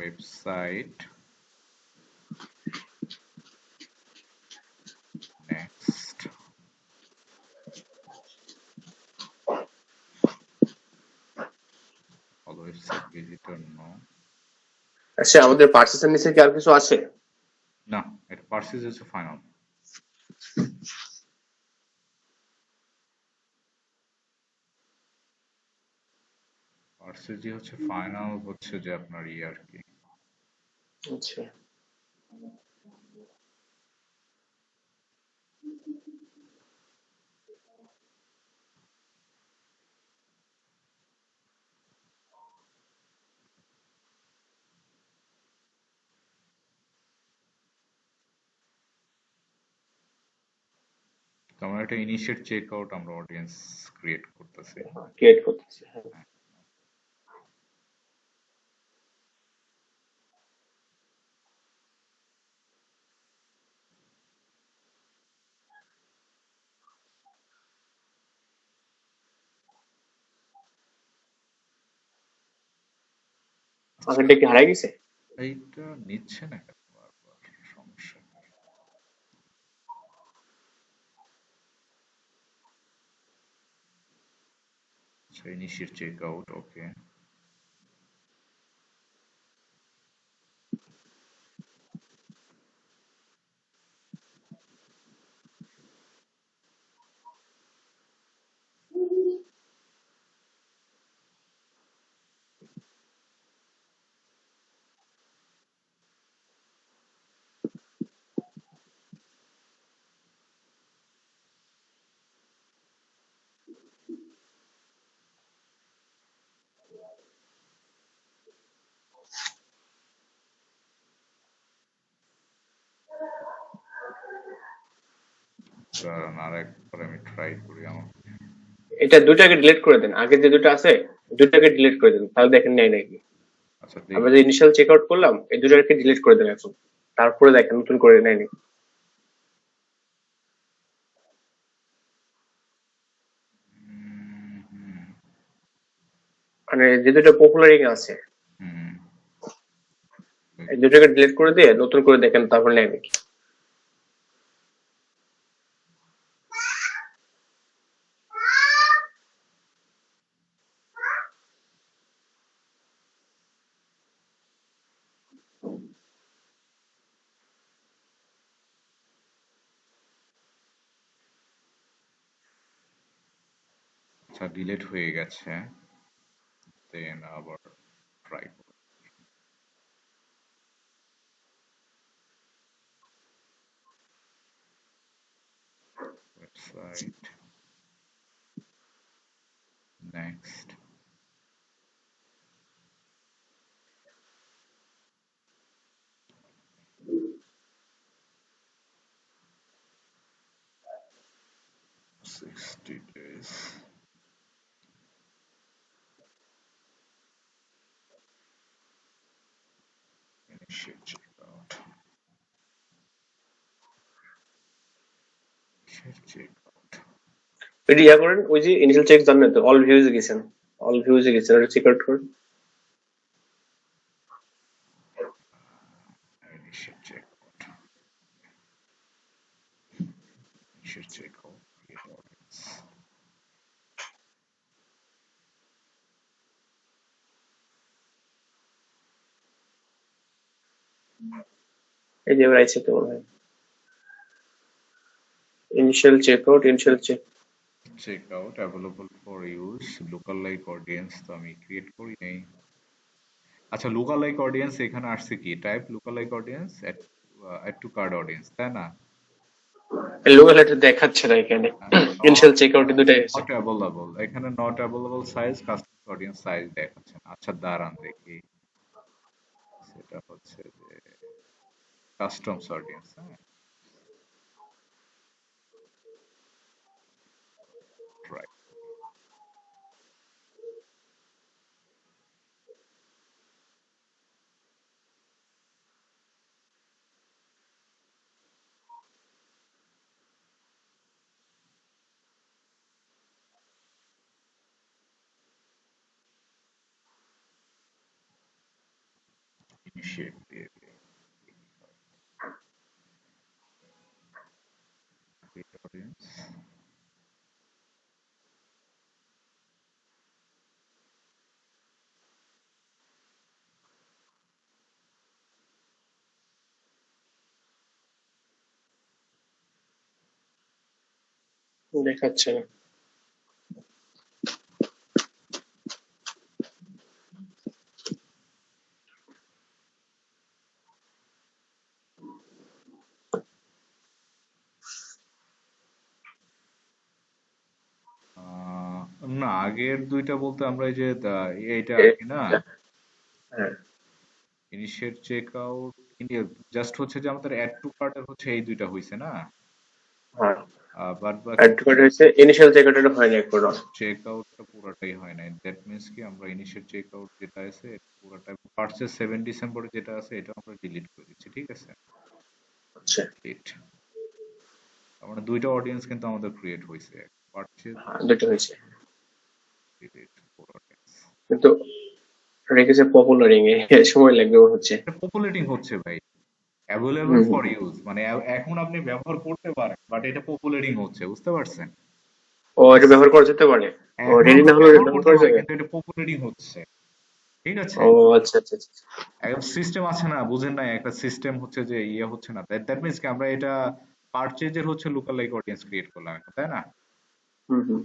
website. Next. All website visitor no. আচ্ছা আমাদের পার্সেসের নিচে কি আর কিছু আছে? না, এটা পার্সেস হচ্ছে ফাইনাল। পার্সেসই হচ্ছে ফাইনাল, হচ্ছে যে আপনার আর কি। আচ্ছা তো আমরা একটা ইনিশিয়েট চেক আউট আমরা অডিয়েন্স ক্রিয়েট করতেছি। ক্রিয়েট করতেছি, হ্যাঁ। আগেরটা কি হারাই গেছে? এইটা নিচ্ছে না কেন বারবার, সমস্যা কি? আচ্ছা, ইনিশিয়েট চেক আউট, ওকে। দাঁড়ান, আরেকবার আমি ট্রাই করি আমার। এটা দুটাকে ডিলিট করে দেন, আগে যে দুটো আছে দুটাকে ডিলিট করে দেন, তাহলে দেখেন নেই নাকি। আচ্ছা আমরা দেখি। যে ইনিশিয়াল চেক আউট করলাম এই দুটাকে ডিলিট করে দেন এখন, তারপরে দেখেন নতুন করে নেয় নাকি। হুম। মানে যে দুটো পপুলারিং আছে হুম। এই দুটাকে ডিলিট করে দিয়ে নতুন করে দেখেন তারপর নেয় নাকি। আচ্ছা, ডিলেট হয়ে গেছে, দেন আবার ট্রাই করি। Website, next. Sixty days, initiate check out, initiate check out. এটা ইয়া করেন, ওই যে ইনিশিয়াল চেক জানেন তো, অল ভিউজে গেছেন, অল ভিউজে গেছেন, ওটা চেক আউট করেন। Initiate check out, initiate check out, create audience. এই যে এবার আইছে তো মনে হয় initial check out, initial check. Check out available for use, local like audience তো আমি ক্রিয়েট করি নাই। আচ্ছা, লোকাল লাইক অডিয়েন্স এখানে আসছে কি, type local like audience add to cart audience, তাই না? লোকাল এটা দেখাচ্ছে না এখানে, ইনিশিয়াল চেক আউট দুটাই আছে। নট অ্যাভেলেবল, এখানে not available size, custom audience size দেখাচ্ছে না। আচ্ছা দাঁড়ান দেখি, সেটা হচ্ছে যে কাস্টমস অডিয়েন্স, হ্যাঁ, ট্রাই। ইনিশিয়েট দিয়ে দিই, create audience। দেখাচ্ছে না। না, আগের দুইটা বলতে আমরা এই যে এইটা আর এ- কি না, হ্যাঁ ইনিশিয়েট চেক আউট, জাস্ট হচ্ছে যে আমাদের অ্যাড টু কার্টের হচ্ছে এই দুইটা হইছে না, হ্যাঁ, বাদ অ্যাড বাকি টু কার্ট হয়েছে, ইনিশিয়াল চেকআউট হয়নি এখনো। চেক আউটটা পুরোটাই হয় নাই। দ্যাট মিনস কি আমরা ইনিশিয়েট চেক আউট যেটা আছে এটা পুরোটা পার্চেস 7 ডিসেম্বরে যেটা আছে এটা আমরা ডিলিট করে দিচ্ছি, ঠিক আছে? আচ্ছা, ডিলিট। তার মানে দুইটা অডিয়েন্স কিন্তু আমাদের ক্রিয়েট হয়েছে, পার্চেস হ্যাঁ দুটো হয়েছে, ডিলিট ফোর অডিয়েন্স। কিন্তু রেখেছে পপুলারিং এ, সময় লাগবে মনে হচ্ছে। এটা পপুলেটিং হচ্ছে ভাই, available hmm for hmm. Use, মানে এখন আপনি ব্যবহার করতে পারেন, বাট এটা পপুলেটিং হচ্ছে, বুঝতে পারছেন? ও, এটা ব্যবহার করা যেতে পারে? ও, এখন রেডি আমরা না হলে ব্যবহার ব্যবহার করতে করা পারি যাবে? কিন্তু এটা পপুলেটিং হচ্ছে, ঠিক আছে? ও আচ্ছা আচ্ছা আচ্ছা। একটা সিস্টেম আছে না, বুঝেন না, একটা সিস্টেম হচ্ছে যে ইয়ে হচ্ছে না, দ্যাট মিনস কি আমরা এটা পারচেজের হচ্ছে লুকাল লাইক অডিয়েন্স ক্রিয়েট করলাম এখন, তাই না? হম হম।